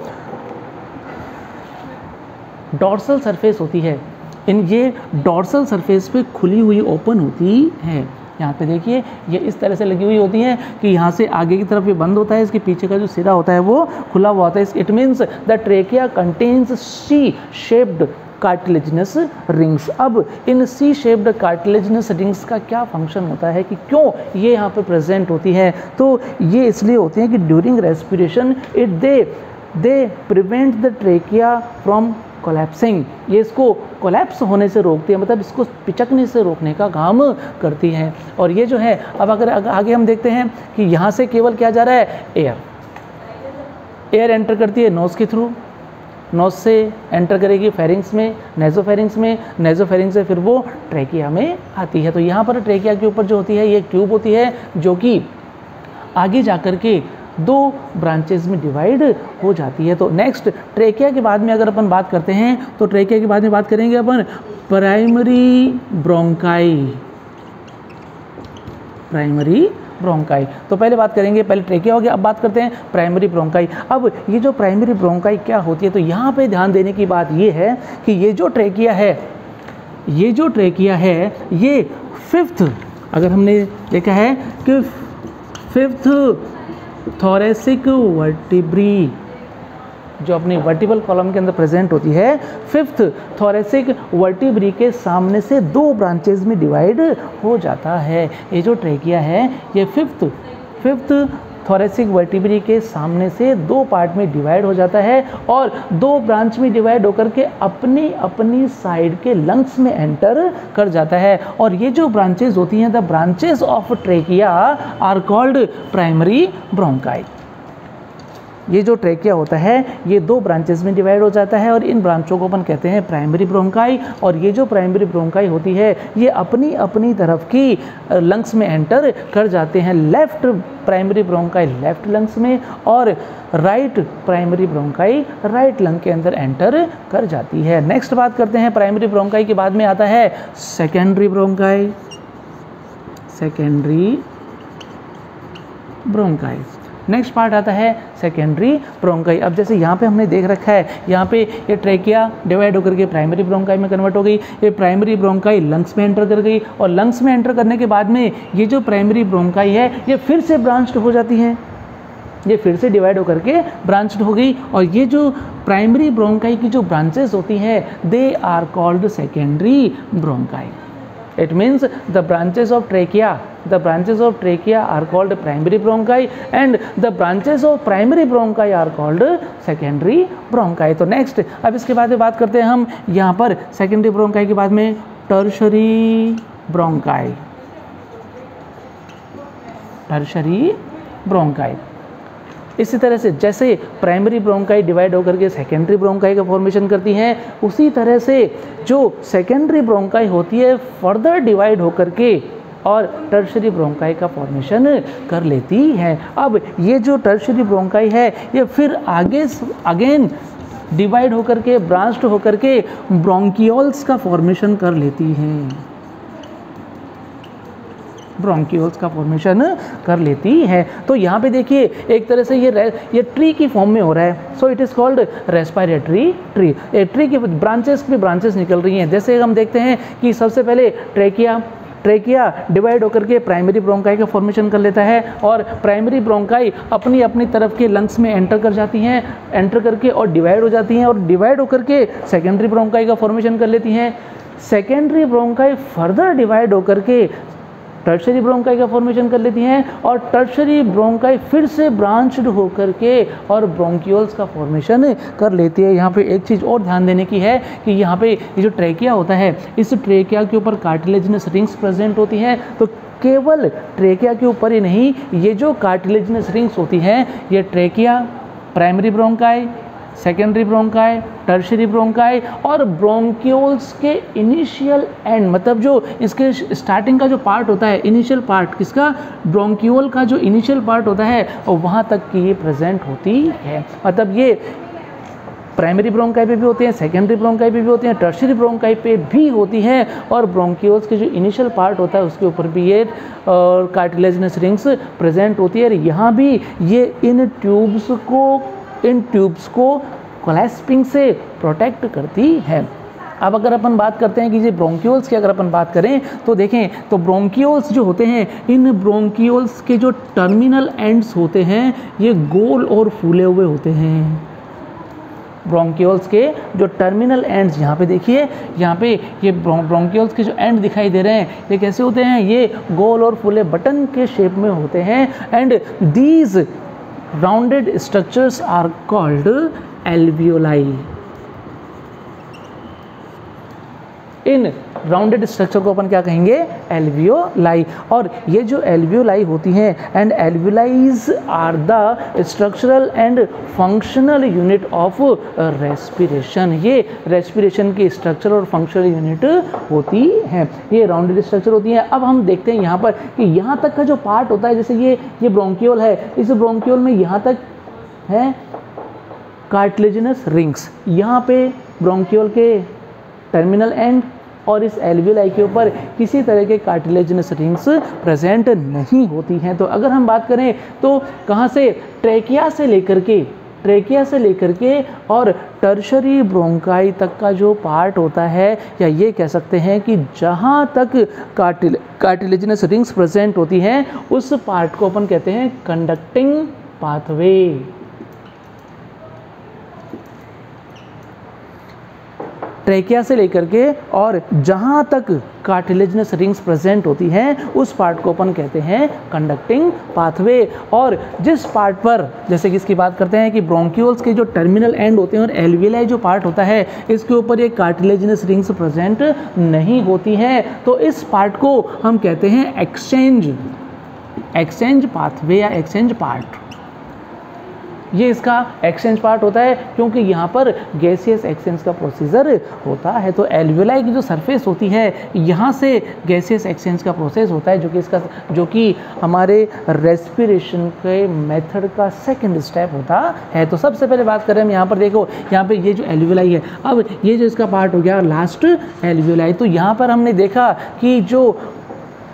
डॉर्सल सरफेस होती है ये डॉर्सल सरफेस पे खुली हुई ओपन होती है। यहाँ पे देखिए ये इस तरह से लगी हुई होती हैं कि यहाँ से आगे की तरफ ये बंद होता है, इसके पीछे का जो सिरा होता है वो खुला हुआ होता है। It means the trachea contains C shaped cartilaginous rings. अब इन सी शेप्ड कार्टिलेजिनस रिंग्स का क्या फंक्शन होता है कि क्यों ये यहाँ पे प्रेजेंट होती है, तो ये इसलिए होती हैं कि during respiration they prevent the trachea from collapsing. ये इसको कोलैप्स होने से रोकती है, मतलब इसको पिचकने से रोकने का काम करती हैं। और ये जो है, अब अगर आगे हम देखते हैं कि यहाँ से केवल क्या जा रहा है, एयर एंटर करती है नोज़ के थ्रू, नोज़ से एंटर करेगी फेरिंग्स में, नेज़ोफेरिंग्स में, नेज़ोफेरिंग्स से फिर वो ट्रेकिया में आती है। तो यहाँ पर ट्रेकिया के ऊपर जो होती है ये एक ट्यूब होती है जो कि आगे जा कर के 2 ब्रांचेज में डिवाइड हो जाती है। तो नेक्स्ट ट्रेकिया के बाद में अगर अपन बात करते हैं तो ट्रेकिया के बाद में बात करेंगे अपन प्राइमरी ब्रोंकाई। तो पहले बात करेंगे, पहले ट्रेकिया हो गया, अब बात करते हैं प्राइमरी ब्रोंकाई। अब ये जो प्राइमरी ब्रोंकाई क्या होती है, तो यहाँ पे ध्यान देने की बात ये है कि ये जो ट्रेकिया है ये 5th, अगर हमने देखा है कि 5th थोरेसिक वर्टिब्री जो अपनी वर्टिबल कॉलम के अंदर प्रेजेंट होती है, 5th थोरेसिक वर्टिब्री के सामने से 2 ब्रांचेज में डिवाइड हो जाता है। ये जो ट्रेकिया है ये 5th थोरेसिक वर्टिब्री के सामने से 2 पार्ट में डिवाइड हो जाता है और 2 ब्रांच में डिवाइड होकर के अपनी साइड के लंग्स में एंटर कर जाता है। और ये जो ब्रांचेज होती हैं, the branches of trachea are called primary bronchi. ये जो ट्रेकिया होता है ये 2 ब्रांचेस में डिवाइड हो जाता है और इन ब्रांचों को अपन कहते हैं प्राइमरी ब्रोंकाई। और ये जो प्राइमरी ब्रोंकाई होती है ये अपनी तरफ की लंग्स में एंटर कर जाते हैं। Left primary bronchi left lungs में और right primary bronchi right lung के अंदर एंटर कर जाती है। नेक्स्ट बात करते हैं, प्राइमरी ब्रोंकाई के बाद में आता है सेकेंडरी ब्रोंकाई। नेक्स्ट पार्ट आता है सेकेंडरी ब्रोंकाई। अब जैसे यहाँ पे हमने देख रखा है, यहाँ पे ये ट्रेकिया डिवाइड होकर के प्राइमरी ब्रोंकाई में कन्वर्ट हो गई। ये प्राइमरी ब्रोंकाई लंग्स में एंटर कर गई और लंग्स में एंटर करने के बाद में ये जो प्राइमरी ब्रोंकाई है ये फिर से ब्रांच्ड हो जाती है, ये फिर से डिवाइड होकर के ब्रांच्ड हो गई। और ये जो प्राइमरी ब्रोंकाई की जो ब्रांचेस होती हैं they are called secondary bronchi. It means the branches of trachea are called primary bronchi and the branches of primary bronchi are called secondary bronchi। तो नेक्स्ट अब इसके बाद में बात करते हैं हम यहाँ पर सेकेंडरी ब्रोंकाई के बाद में टर्शरी ब्रोंकाई। इसी तरह से जैसे प्राइमरी ब्रोंकाई डिवाइड होकर के सेकेंडरी ब्रोंकाई का फॉर्मेशन करती हैं, उसी तरह से जो सेकेंडरी ब्रोंकाई होती है फर्दर डिवाइड होकर के और टर्शरी ब्रोंकाई का फॉर्मेशन कर लेती है। अब ये जो टर्शरी ब्रोंकाई है ये फिर आगे अगेन डिवाइड होकर के ब्रांच्ड होकर के ब्रोंकियोल्स का फॉर्मेशन कर लेती हैं, ब्रोंकियोल्स का फॉर्मेशन कर लेती है। तो यहाँ पे देखिए एक तरह से ये ट्री की फॉर्म में हो रहा है। So it is called respiratory tree. Tree की ब्रांचेस निकल रही हैं। जैसे हम देखते हैं कि सबसे पहले ट्रेकिया डिवाइड होकर के प्राइमरी ब्रोंकाई का फॉर्मेशन कर लेता है और प्राइमरी ब्रोंकाई अपनी तरफ के लंग्स में एंटर कर जाती हैं, एंटर करके और डिवाइड हो जाती हैं और डिवाइड होकर के सेकेंडरी ब्रोंकाई का फॉर्मेशन कर लेती हैं। सेकेंडरी ब्रोंकाई फर्दर डिवाइड होकर के टर्शरी ब्रोंकाई का फॉर्मेशन कर लेती हैं और टर्शरी ब्रोंकाई फिर से ब्रांच्ड होकर के और ब्रोंकियोल्स का फॉर्मेशन कर लेती है। यहाँ पे एक चीज़ और ध्यान देने की है कि यहाँ पे ये जो ट्रेकिया होता है इस ट्रेकिया के ऊपर कार्टिलेजिनस रिंग्स प्रेजेंट होती हैं। तो केवल ट्रेकिया के ऊपर ही नहीं, ये जो कार्टिलेजिनस रिंग्स होती हैं ये trachea, primary bronchi, secondary bronchi, tertiary bronchi और ब्रोंकियोल्स के इनिशियल एंड, मतलब जो इसके स्टार्टिंग का जो पार्ट होता है, इनिशियल पार्ट किसका, ब्रोंकियोल का जो इनिशियल पार्ट होता है और वहाँ तक की ये प्रेजेंट होती है। मतलब ये प्राइमरी ब्रोंकाई पे भी होती हैं, सेकेंडरी ब्रोंकाई पे भी होती हैं, टर्शरी ब्रोंकाई पे भी होती हैं और ब्रोंकियोल्स के जो इनिशियल पार्ट होता है उसके ऊपर भी ये कार्टिलेजिनस रिंग्स प्रेजेंट होती है। और यहाँ भी ये इन ट्यूब्स को कोलैस्पिंग से प्रोटेक्ट करती है। अब अगर अपन बात करते हैं कि ये ब्रोंक्यूल्स की अगर अपन बात करें तो देखें तो ब्रोंक्यूल्स जो होते हैं, इन ब्रोंक्यूल्स के जो टर्मिनल एंड्स होते हैं ये गोल और फूले हुए होते हैं। ब्रोंक्यूल्स के जो टर्मिनल एंड्स, यहाँ पे देखिए, यहाँ पे ये ब्रोंक्यूल्स के जो एंड दिखाई दे रहे हैं ये कैसे होते हैं, ये गोल और फूले बटन के शेप में होते हैं। And these rounded structures are called alveoli. इन राउंडेड स्ट्रक्चर को अपन क्या कहेंगे, एल्वियोलाई। और ये जो एल्वियोलाई होती हैं, and alveolis are the structural and functional unit of respiration. ये रेस्पिरेशन की स्ट्रक्चर और फंक्शनल यूनिट होती हैं, ये राउंडेड स्ट्रक्चर होती हैं। अब हम देखते हैं यहाँ पर कि यहाँ तक का जो पार्ट होता है, जैसे ये ब्रोंक्यूल है, इस ब्रोंक्यूल में यहाँ तक है कार्टिलेजिनस रिंग्स, यहाँ पे ब्रोंक्यूल के टर्मिनल एंड और इस एल्वियोलाई के ऊपर किसी तरह के कार्टिलेजिनस रिंग्स प्रेजेंट नहीं होती हैं। तो अगर हम बात करें तो कहाँ से, ट्रेकिया से लेकर के और टर्शरी ब्रोंकाई तक का जो पार्ट होता है, या ये कह सकते हैं कि जहाँ तक कार्टिलेजिनस रिंग्स प्रेजेंट होती हैं उस पार्ट को अपन कहते हैं कंडक्टिंग पाथवे। ट्रेकिया से लेकर के और जहाँ तक कार्टिलेजिनस रिंग्स प्रेजेंट होती हैं उस पार्ट को अपन कहते हैं कंडक्टिंग पाथवे। और जिस पार्ट पर, जैसे कि इसकी बात करते हैं कि ब्रोंक्यूल्स के जो टर्मिनल एंड होते हैं और एल्वियोलाई जो पार्ट होता है इसके ऊपर ये कार्टिलेजिनस रिंग्स प्रेजेंट नहीं होती हैं, तो इस पार्ट को हम कहते हैं एक्सचेंज पाथवे या एक्सचेंज पार्ट। ये इसका एक्सचेंज पार्ट होता है क्योंकि यहाँ पर गैसियस एक्सचेंज का प्रोसीजर होता है। तो एल्वियोलाई की जो सरफेस होती है यहाँ से गैसियस एक्सचेंज का प्रोसेस होता है, जो कि हमारे रेस्पिरेशन के मेथड का सेकंड स्टेप होता है। तो सबसे पहले बात करें हम यहाँ पर, देखो यहाँ पे ये जो एल्वियोलाई है, अब ये जो इसका पार्ट हो गया लास्ट एल्वियोलाई, तो यहाँ पर हमने देखा कि जो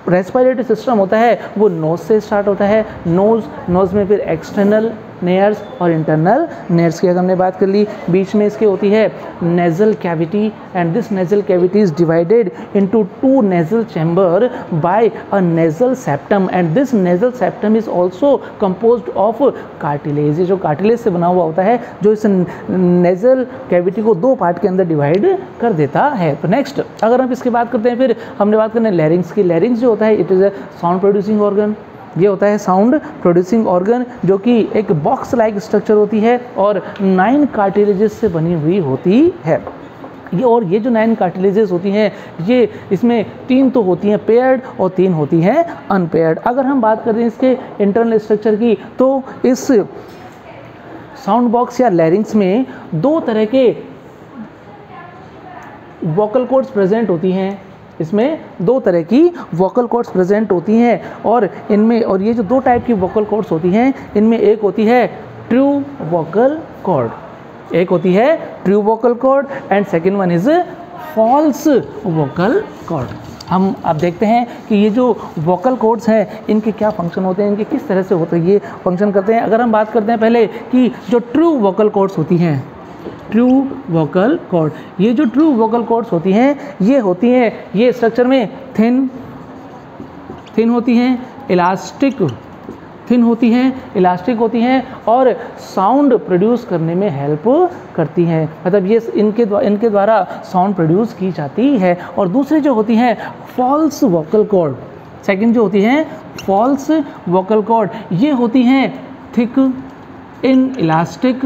रेस्पिरेटरी सिस्टम होता है वो नोज से स्टार्ट होता है। नोज में फिर एक्सटर्नल नेयर्स और इंटरनल नेयर्स की अगर हमने बात कर ली, बीच में इसके होती है nasal cavity, and this nasal cavity is divided into 2 nasal chamber by a nasal septum, and this nasal septum is also composed of cartilage. ये जो कार्टिलेज से बना हुआ होता है जो इस नेजल कैविटी को 2 पार्ट के अंदर डिवाइड कर देता है। तो नेक्स्ट अगर हम इसकी बात करते हैं, फिर हमने बात करना है लैरिंग्स की। लैरिंग्स जो होता है it is a sound producing organ. ये होता है साउंड प्रोड्यूसिंग ऑर्गन जो कि एक बॉक्स लाइक स्ट्रक्चर होती है और 9 कार्टिलेजेस से बनी हुई होती है। ये जो 9 कार्टिलेजेस होती हैं ये इसमें 3 तो होती हैं पेयर्ड और 3 होती हैं अनपेयर्ड। अगर हम बात करें इसके इंटरनल स्ट्रक्चर की तो इस साउंड बॉक्स या लैरिंग्स में 2 तरह के वोकल कॉर्ड्स प्रेजेंट होती हैं। इसमें 2 तरह की वोकल कॉर्ड्स प्रेजेंट होती हैं और ये जो 2 टाइप की वोकल कॉर्ड्स होती हैं इनमें एक होती है ट्रू वोकल कॉर्ड, एक होती है true vocal cord and second one is false vocal cord. हम अब देखते हैं कि ये जो वोकल कॉर्ड्स हैं इनके क्या फंक्शन होते हैं, इनके किस तरह से होते हैं, ये फंक्शन करते हैं। अगर हम बात करते हैं पहले कि जो ट्रू वोकल कॉर्ड्स होती हैं, ट्रू वोकल कॉर्ड, ये जो ट्रू वोकल कॉर्ड्स होती हैं ये होती हैं, ये स्ट्रक्चर में थिन होती हैं, इलास्टिक होती हैं और साउंड प्रोड्यूस करने में हेल्प करती हैं। मतलब ये इनके द्वारा साउंड प्रोड्यूस की जाती है। और दूसरी जो होती हैं फॉल्स वोकल कॉर्ड, सेकंड जो होती हैं फॉल्स वोकल कॉर्ड, ये होती हैं थिक इनइलास्टिक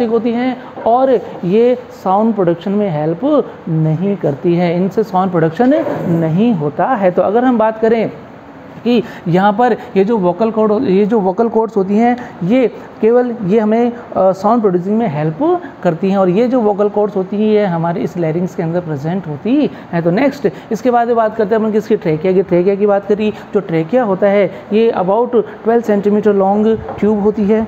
होती हैं और ये साउंड प्रोडक्शन में हेल्प नहीं करती है, इनसे साउंड प्रोडक्शन नहीं होता है। तो अगर हम बात करें कि यहाँ पर ये जो वोकल कॉर्ड्स होती हैं ये हमें साउंड प्रोड्यूसिंग में हेल्प करती हैं और ये जो वोकल कॉर्ड्स होती हैं ये हमारे इस लैरिंग्स के अंदर प्रेजेंट होती है। तो नेक्स्ट इसके बाद बात करते हैं अपन किसकी, ट्रेकिया की बात करी। जो ट्रेकिया होता है ये अबाउट 12 सेंटीमीटर लॉन्ग ट्यूब होती है,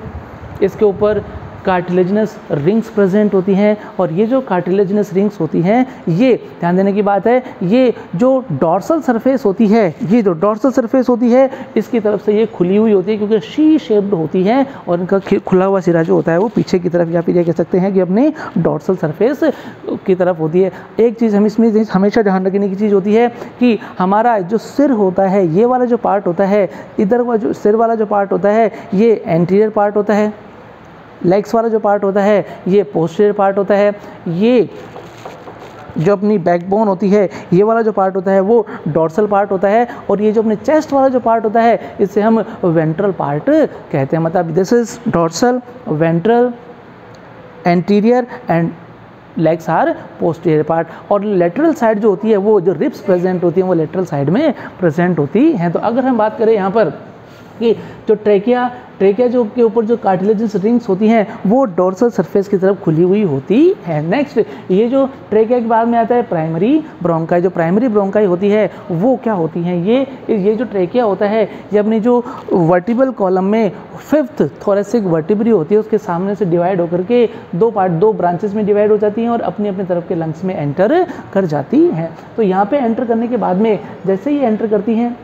इसके ऊपर कार्टिलेजिनस रिंग्स प्रेजेंट होती हैं, और ये जो कार्टिलेजिनस रिंग्स होती हैं, ये ध्यान देने की बात है, ये जो डॉर्सल सरफेस होती है, ये जो डॉर्सल सरफेस होती है इसकी तरफ से ये खुली हुई होती है क्योंकि शी शेप्ड होती है, और इनका खुला हुआ सिरा जो होता है वो पीछे की तरफ, या फिर ये कह सकते हैं कि अपनी डॉर्सल सरफेस की तरफ होती है। एक चीज़ हम इसमें हमेशा ध्यान रखने की चीज़ होती है कि हमारा जो सिर होता है, ये वाला जो पार्ट होता है, इधर का जो सिर वाला जो पार्ट होता है ये एंटीरियर पार्ट होता है, लेग्स वाला जो पार्ट होता है ये पोस्टीरियर पार्ट होता है, ये जो अपनी बैकबोन होती है ये वाला जो पार्ट होता है वो डॉर्सल पार्ट होता है, और ये जो अपने चेस्ट वाला जो पार्ट होता है इसे हम वेंट्रल पार्ट कहते हैं। मतलब this is dorsal, ventral, anterior and legs are posterior part, और लेटरल साइड जो होती है वो जो रिब्स प्रेजेंट होती हैं वो लेटरल साइड में प्रेजेंट होती हैं। तो अगर हम बात करें यहाँ पर कि जो ट्रेकिया जो के ऊपर जो कार्टिलेजिनस रिंग्स होती हैं वो डॉर्सल सरफेस की तरफ खुली हुई होती है। नेक्स्ट, ये जो ट्रेकिया के बाद में आता है प्राइमरी ब्रोंकाई। जो प्राइमरी ब्रोंकाई होती है वो क्या होती हैं, ये जो ट्रेकिया होता है ये अपनी जो वर्टिबल कॉलम में 5th थोरेसिक वर्टिब्री होती है उसके सामने से डिवाइड होकर के दो ब्रांचेस में डिवाइड हो जाती हैं और अपनी अपनी तरफ के लंग्स में एंटर कर जाती हैं। तो यहाँ पे एंटर करने के बाद में जैसे ही एंटर करती हैं,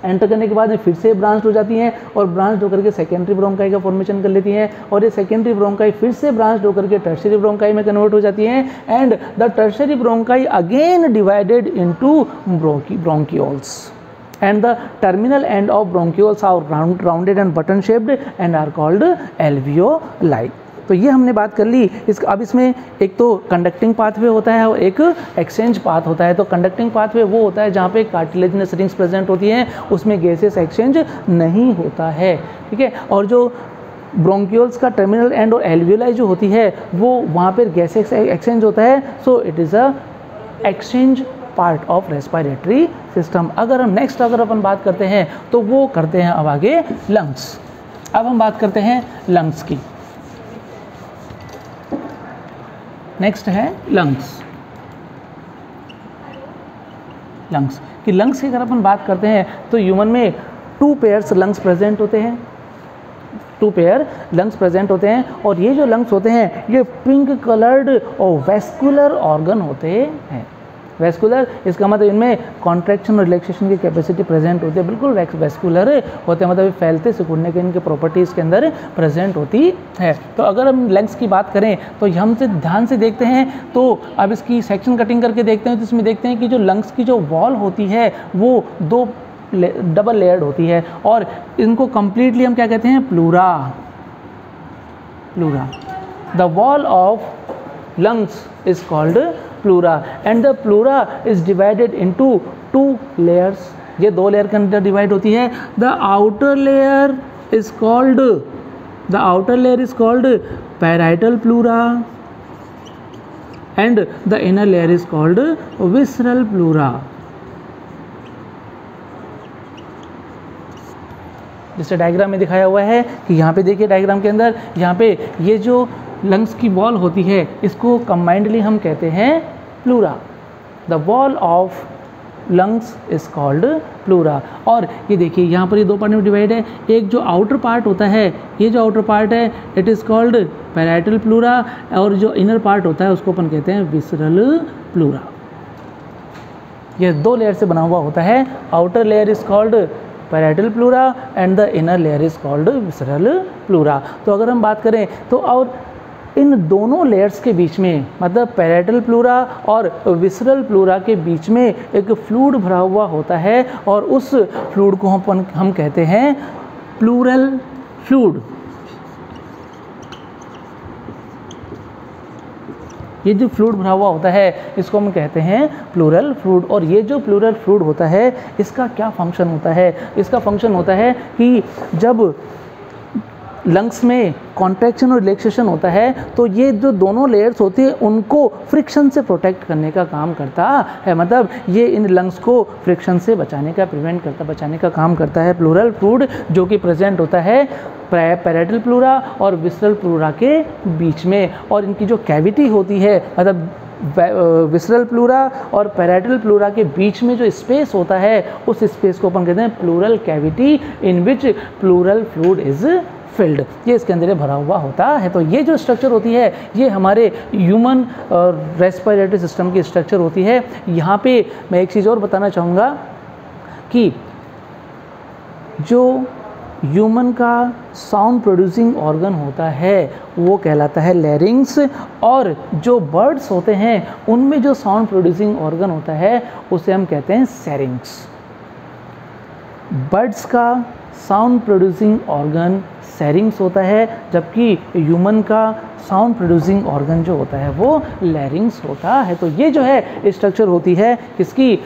एंटर करने के बाद में फिर से ब्रांच हो जाती हैं और ब्रांच होकर के सेकेंडरी ब्रोंकाई का फॉर्मेशन कर लेती हैं, और ये सेकेंडरी ब्रोंकाई फिर से ब्रांच होकर के टर्शियरी ब्रोंकाई में कन्वर्ट हो जाती हैं, and the tertiary bronchi again divided into bronchioles, and the terminal end of bronchioles are rounded and button shaped and are called alveoli। तो ये हमने बात कर ली। अब इसमें एक तो कंडक्टिंग पाथवे होता है और एक एक्सचेंज पाथ होता है। तो कंडक्टिंग पाथवे वो होता है जहाँ पे कार्टिलेजिनस रिंग्स प्रेजेंट होती हैं, उसमें गैसेस एक्सचेंज नहीं होता है, ठीक है। और जो ब्रोंकियोल्स का टर्मिनल एंड और एल्वियोलाई जो होती है वो वहाँ पर गैसेस एक्सचेंज होता है। So it is a exchange part of respiratory system. अगर अपन बात करते हैं तो वो करते हैं अब आगे लंग्स। अब हम बात करते हैं लंग्स की। नेक्स्ट है लंग्स कि लंग्स की अगर अपन बात करते हैं तो ह्यूमन में 2 पेयर्स लंग्स प्रेजेंट होते हैं, 2 पेयर लंग्स प्रेजेंट होते हैं, और ये जो लंग्स होते हैं ये पिंक कलर्ड और वेस्कुलर ऑर्गन होते हैं। वेस्कुलर इसका मतलब इनमें कॉन्ट्रैक्शन और रिलैक्सेशन की कैपेसिटी प्रेजेंट होती है, बिल्कुल वेस्कुलर होते हैं, मतलब फैलते सिकुड़ने के इनके प्रॉपर्टीज़ के अंदर प्रेजेंट होती है। तो अगर हम लंग्स की बात करें तो हम से ध्यान से देखते हैं, तो अब इसकी सेक्शन कटिंग करके देखते हैं तो इसमें देखते हैं कि जो लंग्स की जो वॉल होती है वो 2 डबल लेयर्ड होती है, और इनको कंप्लीटली हम क्या कहते हैं, pleura. The wall of lungs is called pleura, and the pleura is divided into 2 layers. ये 2 लेयर के अंदर डिवाइड होती है। The outer layer is called parietal pleura and the inner layer is called visceral pleura. जैसे diagram में दिखाया हुआ है कि यहाँ पे देखिए डायग्राम के अंदर, यहाँ पे ये जो लंग्स की वॉल होती है इसको कंबाइंडली हम कहते हैं pleura. The wall of lungs is called pleura. और ये देखिए यहाँ पर ये 2 पार्ट में डिवाइड है। एक जो आउटर पार्ट होता है, ये जो आउटर पार्ट है it is called parietal pleura, और जो इनर पार्ट होता है उसको अपन कहते हैं विसरल प्लूरा। ये 2 लेयर से बना हुआ होता है। Outer layer is called parietal pleura and the inner layer is called visceral pleura. तो अगर हम बात करें तो और इन दोनों लेयर्स के बीच में, मतलब पैराइटल प्लूरा और विसरल प्लूरा के बीच में एक फ्लूइड भरा हुआ होता है, और उस फ्लूइड को हम कहते हैं प्लूरल फ्लूइड। ये जो फ्लूइड भरा हुआ होता है इसको हम कहते हैं प्लूरल फ्लूइड। और ये जो प्लूरल फ्लूइड होता है इसका क्या फंक्शन होता है, इसका फंक्शन होता है कि जब लंग्स में कॉन्ट्रैक्शन और रिलैक्सेशन होता है तो ये जो दोनों लेयर्स होती है उनको फ्रिक्शन से प्रोटेक्ट करने का काम करता है। मतलब ये इन लंग्स को फ्रिक्शन से बचाने का काम करता है प्लूरल फ्लूइड, जो कि प्रेजेंट होता है पैराइटल प्लूरा और विसरल प्लूरा के बीच में। और इनकी जो कैविटी होती है, मतलब विसरल प्लूरा और पैराइटल प्लूरा के बीच में जो स्पेस होता है उस स्पेस को अपन कहते हैं pleural cavity, in which pleural fluid is filled, ये इसके अंदर भरा हुआ होता है। तो ये जो स्ट्रक्चर होती है ये हमारे ह्यूमन रेस्पिरेटरी सिस्टम की स्ट्रक्चर होती है। यहाँ पे मैं एक चीज़ और बताना चाहूँगा कि जो ह्यूमन का साउंड प्रोड्यूसिंग ऑर्गन होता है वो कहलाता है लैरिंग्स, और जो बर्ड्स होते हैं उनमें जो साउंड प्रोड्यूसिंग ऑर्गन होता है उसे हम कहते हैं सैरिंग्स। बर्ड्स का साउंड प्रोड्यूसिंग ऑर्गन सैरिंग्स होता है, जबकि ह्यूमन का साउंड प्रोड्यूसिंग ऑर्गन जो होता है वो लैरिंग्स होता है। तो ये जो है स्ट्रक्चर होती है किसकी,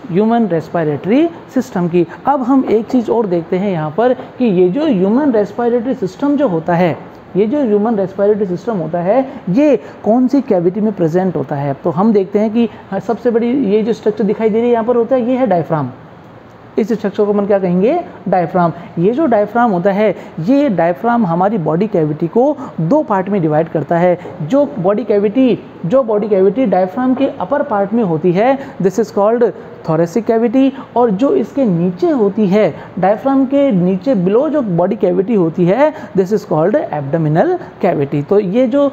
ह्यूमन रेस्पिरेटरी सिस्टम की। अब हम एक चीज़ और देखते हैं यहाँ पर कि ये जो ह्यूमन रेस्पिरेटरी सिस्टम जो होता है, ये जो ह्यूमन रेस्पिरेटरी सिस्टम होता है ये कौन सी कैविटी में प्रेजेंट होता है। तो हम देखते हैं कि सबसे बड़ी ये जो स्ट्रक्चर दिखाई दे रही है यहाँ पर होता है, ये है डायफ्राम। इस स्ट्रक्चर को हम क्या कहेंगे, डायफ्राम। ये जो डायफ्राम होता है, ये डायफ्राम हमारी बॉडी कैविटी को दो पार्ट में डिवाइड करता है। जो बॉडी कैविटी डायफ्राम के अपर पार्ट में होती है this is called thoracic cavity, और जो इसके नीचे होती है डायफ्राम के नीचे बिलो जो बॉडी कैविटी होती है this is called abdominal cavity. तो ये जो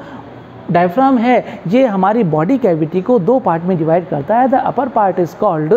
डायफ्राम है ये हमारी बॉडी कैविटी को दो पार्ट में डिवाइड करता है। The upper part is called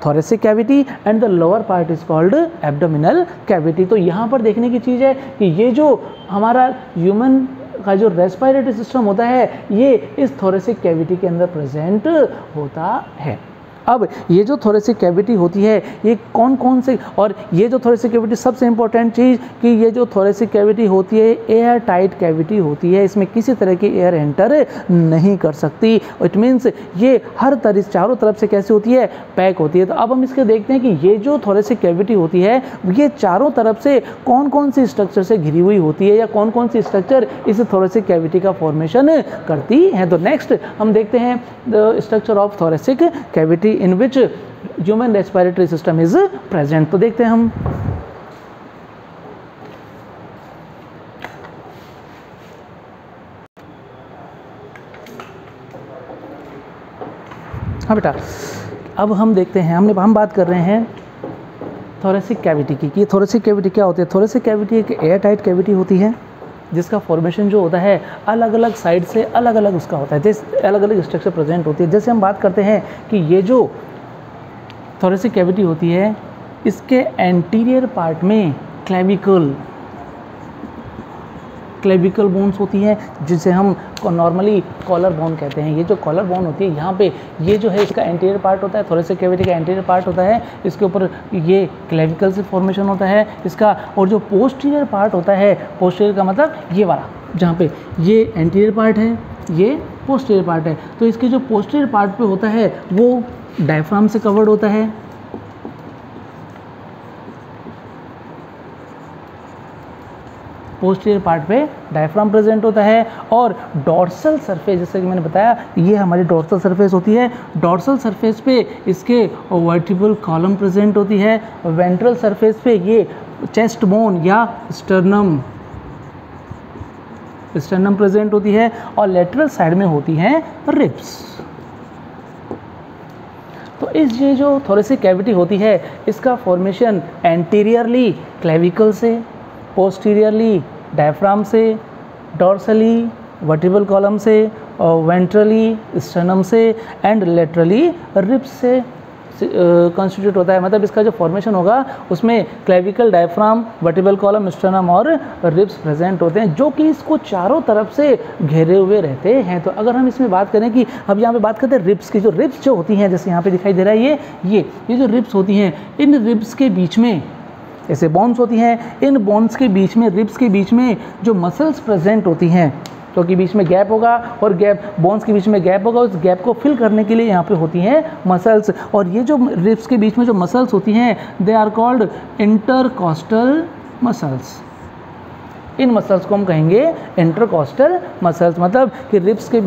thoracic cavity and the lower part is called abdominal cavity. तो यहाँ पर देखने की चीज़ है कि ये जो हमारा ह्यूमन का जो रेस्पिरेटरी सिस्टम होता है ये इस थोरेसिक कैविटी के अंदर प्रेजेंट होता है। अब ये जो थोरेसिक कैविटी होती है ये कौन कौन से, और ये जो थोरेसिक कैविटी सबसे इंपॉर्टेंट चीज़ कि ये जो थोरेसिक कैविटी होती है एयर टाइट कैविटी होती है, इसमें किसी तरह की एयर एंटर नहीं कर सकती। इट मीन्स ये हर तरह चारों तरफ से कैसी होती है, पैक होती है। तो अब हम इसके देखते हैं कि ये जो थोरेसिक कैविटी होती है ये चारों तरफ से कौन कौन सी स्ट्रक्चर से घिरी हुई होती है या कौन कौन सी स्ट्रक्चर इस थोरेसिक कैविटी का फॉर्मेशन करती है। तो नेक्स्ट हम देखते हैं the structure of thoracic cavity in which human respiratory system is present। तो देखते हैं हम, हाँ बेटा, अब हम देखते हैं हम बात कर रहे हैं थोरेसिक कैविटी की कि थोरेसिक कैविटी क्या होती है। थोरेसिक कैविटी एक एयर टाइट कैविटी होती है जिसका फॉर्मेशन जो होता है अलग अलग साइड से अलग अलग उसका होता है, जैसे अलग अलग स्ट्रक्चर प्रेजेंट होती है। जैसे हम बात करते हैं कि ये जो थोरेसिक कैविटी होती है इसके एंटीरियर पार्ट में क्लेविकल बोन्स होती है जिसे हम नॉर्मली कॉलर बोन कहते हैं। ये जो कॉलर बोन होती है यहाँ पे ये जो है इसका एंटीरियर पार्ट होता है, थोरेसिक कैविटी का एंटीरियर पार्ट होता है, इसके ऊपर ये क्लेविकल से फॉर्मेशन होता है इसका। और जो पोस्टीरियर पार्ट होता है, पोस्टीरियर का मतलब ये वाला जहाँ पे ये एंटीरियर पार्ट है ये पोस्टीरियर पार्ट है, तो इसके जो पोस्टीरियर पार्ट पे होता है वो डायफ्राम से कवर्ड होता है। पोस्टीरियर पार्ट पे डायफ्राम प्रेजेंट होता है, और डॉर्सल सरफेस जैसे कि मैंने बताया ये हमारी डॉर्सल सरफेस होती है। डॉर्सल सरफेस पे इसके वर्टिब्रल कॉलम प्रेजेंट होती है। वेंट्रल सरफेस पे ये चेस्ट बोन या स्टर्नम प्रेजेंट होती है, और लेटरल साइड में होती हैं रिब्स। तो इस ये जो थोरेसिक कैविटी होती है इसका फॉर्मेशन एंटीरियरली क्लेविकल से, पोस्टीरियरली डायफ्राम से, डॉर्सली वर्टिब्रल कॉलम से, वेंट्रली स्टर्नम से एंड लेटरली रिब्स से कॉन्स्टिट्यूट होता है। मतलब इसका जो फॉर्मेशन होगा उसमें clavicle, diaphragm, vertebral column, sternum और रिब्स प्रेजेंट होते हैं जो कि इसको चारों तरफ से घेरे हुए रहते हैं। तो अगर हम इसमें बात करें कि अब यहाँ पे बात करते हैं रिब्स की, जो रिब्स जो होती हैं जैसे यहाँ पे दिखाई दे रहा है ये जो रिब्स होती हैं इन रिब्स के बीच में ऐसे बोन्स होती हैं, इन बोन्स के बीच में रिब्स के बीच में जो मसल्स प्रेजेंट होती हैं क्योंकि बीच में गैप होगा और गैप बोन्स के बीच में गैप होगा, उस गैप को फिल करने के लिए यहाँ पे होती हैं मसल्स। और ये जो रिब्स के बीच में जो मसल्स होती हैं they are called intercostal muscles. इन मसल्स को हम कहेंगे इंटरकॉस्टल मसल्स, मतलब कि रिब्स के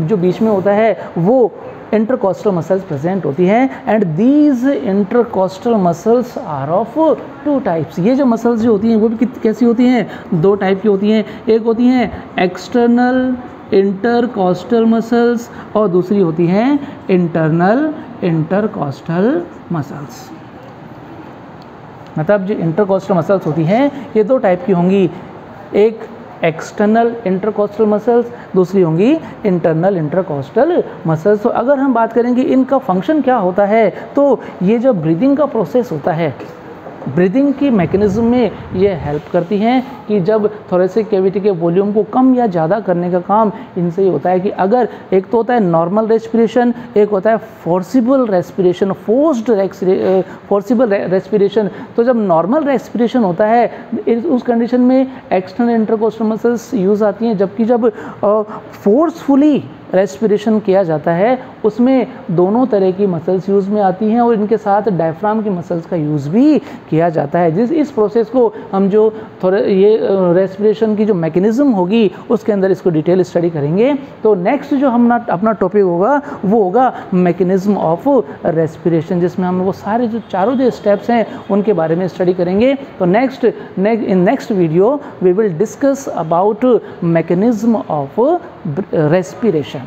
जो बीच में होता है वो इंटरकॉस्टल मसल्स प्रेजेंट होती हैं। And these intercostal muscles are of two types. ये जो मसल्स जो होती हैं वो भी कैसी होती हैं, दो टाइप की होती हैं। एक होती हैं एक्सटर्नल इंटरकॉस्टल मसल्स और दूसरी होती हैं इंटरनल इंटरकॉस्टल मसल्स। मतलब जो इंटरकॉस्टल मसल्स होती हैं ये दो टाइप की होंगी, एक एक्सटर्नल इंटरकोस्टल मसल्स, दूसरी होंगी इंटरनल इंटरकोस्टल मसल्स। तो अगर हम बात करेंगे इनका फंक्शन क्या होता है, तो ये जो ब्रीदिंग का प्रोसेस होता है, ब्रीदिंग की मैकेनिज्म में ये हेल्प करती हैं कि जब थोरेसिक कैविटी के वॉल्यूम को कम या ज़्यादा करने का काम इनसे ही होता है कि अगर एक तो होता है नॉर्मल रेस्पिरेशन, एक होता है फोर्सिबल रेस्पिरेशन, फोर्सिबल रेस्पिरेशन। तो जब नॉर्मल रेस्पिरेशन होता है उस कंडीशन में एक्सटर्नल इंटरकोस्टल मसल्स यूज़ आती हैं, जबकि जब फोर्सफुली रेस्पिरेशन किया जाता है उसमें दोनों तरह की मसल्स यूज़ में आती हैं और इनके साथ डायफ्राम की मसल्स का यूज़ भी किया जाता है। इस प्रोसेस को हम जो थोड़े ये रेस्पिरेशन की जो मैकेनिज़्म होगी उसके अंदर इसको डिटेल स्टडी करेंगे। तो नेक्स्ट जो हम अपना टॉपिक होगा वो होगा मैकेनिज़्म ऑफ रेस्पिरेशन, जिसमें हम वो सारे जो चारों जो स्टेप्स हैं उनके बारे में स्टडी करेंगे। तो next video we will discuss about mechanism of respiration.